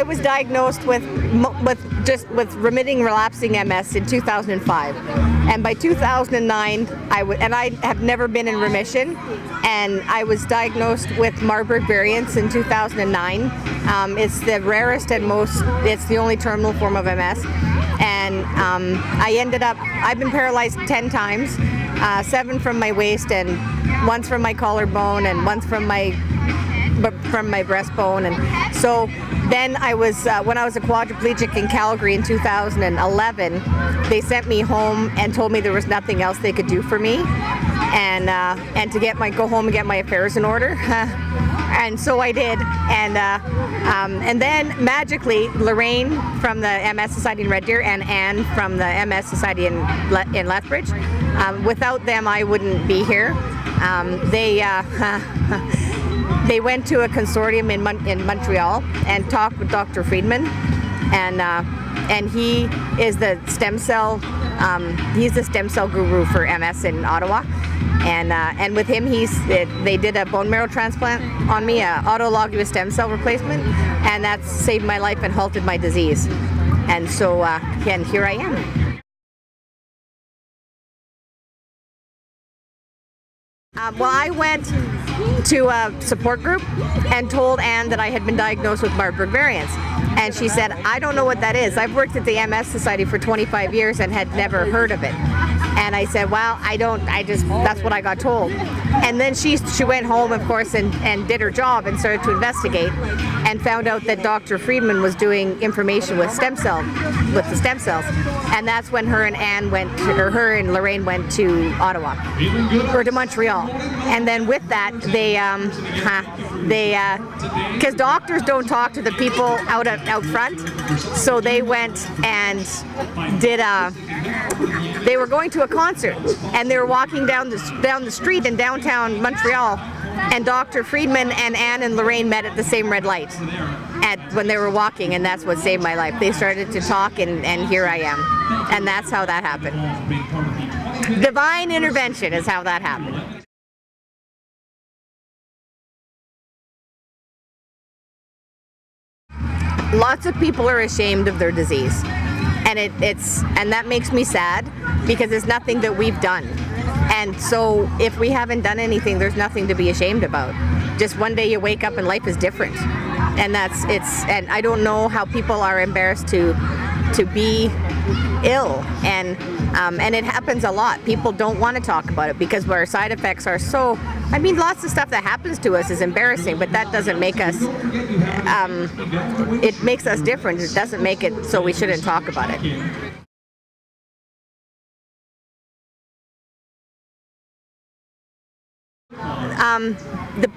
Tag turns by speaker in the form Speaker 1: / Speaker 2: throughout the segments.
Speaker 1: I was diagnosed with remitting relapsing MS in 2005, and by 2009 I have never been in remission, and I was diagnosed with Marburg variants in 2009. It's the rarest and it's the only terminal form of MS, and I've been paralyzed 10 times, 7 from my waist and once from my collarbone and once from my breastbone. And so then I was when I was a quadriplegic in Calgary in 2011, they sent me home and told me there was nothing else they could do for me, and to go home and get my affairs in order. And so I did, and then magically Lorraine from the MS Society in Red Deer and Anne from the MS Society in Lethbridge. Without them, I wouldn't be here. They went to a consortium in Montreal and talked with Dr. Friedman, and he is the stem cell. He's the stem cell guru for MS in Ottawa, and with him they did a bone marrow transplant on me, a autologous stem cell replacement, and that saved my life and halted my disease. And so and here I am. Well, I went to a support group and told Anne that I had been diagnosed with Marburg variants. And she said, I don't know what that is. I've worked at the MS Society for 25 years and had never heard of it. And I said, well, that's what I got told. And then she went home, of course, and did her job and started to investigate and found out that Dr. Friedman was doing information with the stem cells. And that's when her and Lorraine went to Ottawa, or to Montreal. And then with that, because doctors don't talk to the people out front, so they went and they were going to a concert, and they were walking down the street in downtown Montreal, and Dr. Friedman and Anne and Lorraine met at the same red light when they were walking, and that's what saved my life. They started to talk, and here I am. And that's how that happened. Divine intervention is how that happened. Lots of people are ashamed of their disease, and that makes me sad, because it's nothing that we've done. And so if we haven't done anything, there's nothing to be ashamed about. Just one day you wake up and life is different. And and I don't know how people are embarrassed to be ill, and it happens a lot. People don't want to talk about it because our side effects are so, lots of stuff that happens to us is embarrassing, but that doesn't make us, it makes us different. It doesn't make it so we shouldn't talk about it.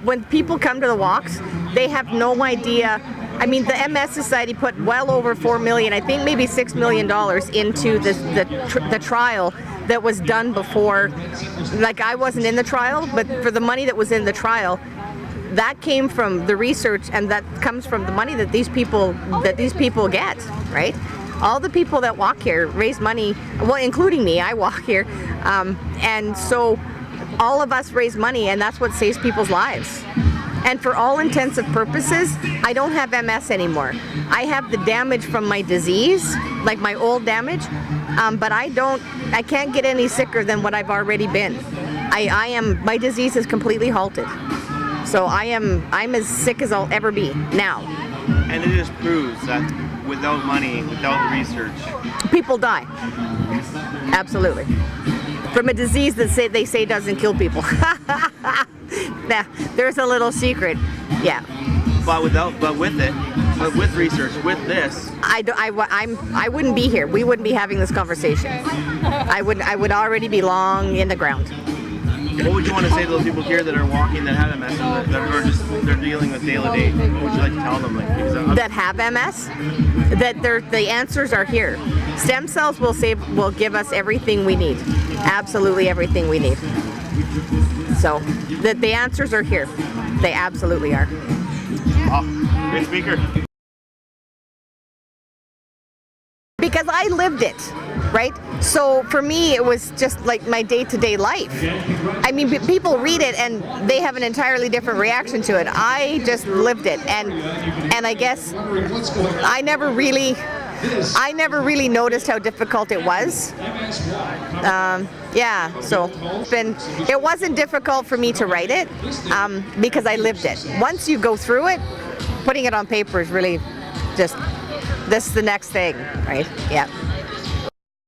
Speaker 1: When people come to the walks, they have no idea. The MS Society put well over $4 million, I think maybe $6 million into the trial that was done before. Like, I wasn't in the trial, but for the money that was in the trial, that came from the research, and that comes from the money that these people get, right? All the people that walk here raise money, well, including me. I walk here, and so all of us raise money, and that's what saves people's lives. And for all intents and purposes, I don't have MS anymore. I have the damage from my disease, like my old damage, but I can't get any sicker than what I've already been. My disease is completely halted. So I'm as sick as I'll ever be now.
Speaker 2: And it just proves that without money, without research,
Speaker 1: people die. Absolutely. From a disease that they say doesn't kill people. Nah, there's a little secret. Yeah.
Speaker 2: But with research, with this,
Speaker 1: I wouldn't be here. We wouldn't be having this conversation. I would already be long in the ground.
Speaker 2: What would you want to say to those people here that are walking, that have MS, they're dealing with day to day? What would you like to tell them?
Speaker 1: That have MS, that the answers are here. Stem cells will give us everything we need, absolutely everything we need. So the answers are here. They absolutely are.
Speaker 2: Oh, great speaker.
Speaker 1: Because I lived it, right? So for me, it was just like my day-to-day life. I mean, people read it and they have an entirely different reaction to it. I just lived it, and I guess I never really noticed how difficult it was. Yeah, so it wasn't difficult for me to write it because I lived it. Once you go through it, putting it on paper is really just, this is the next thing, right? Yeah.